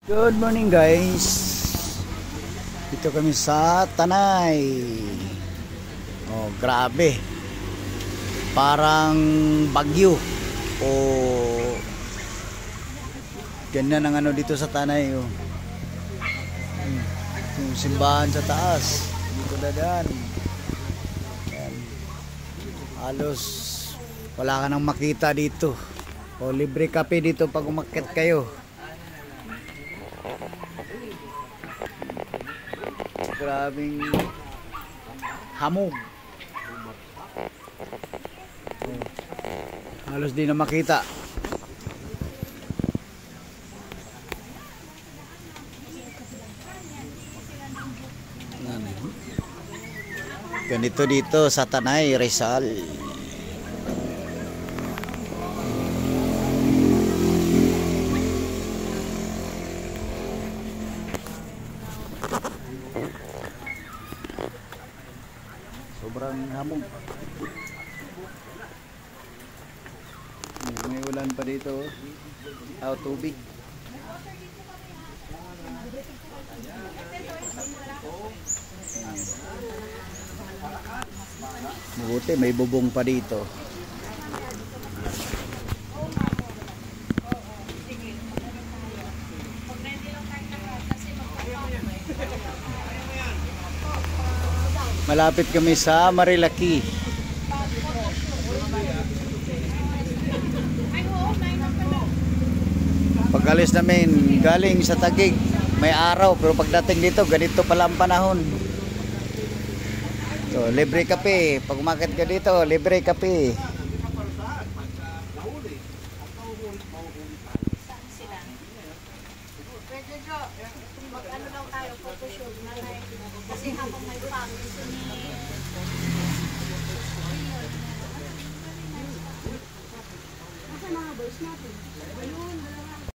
Good morning guys. Dito kami sa Tanay. Oh, grabe. Parang bagyo. Oh. Ganda ng ano dito sa Tanay, oh. Yung simbahan sa taas. Dito dadaan. Ayan. Halos wala ka nang makita dito. O libre kape dito pag umakyat kayo. Grabing hamog. Halos di na makita. Ganito dito sa Tanay, Rizal. Sobrang hamog. May ulan pa dito. Tubig. Mabuti may bubong pa dito. Malapit kami sa Marilaki. Pag-alis namin galing sa Taguig, may araw, pero pagdating dito ganito pala ang panahon. So, libre kape. Pag umakyat ka dito, libre kape. Mag-ano daw tayo, photoshoot na tayo. Kasi habang may pangis ni... Nasa mga boys natin? Ayun,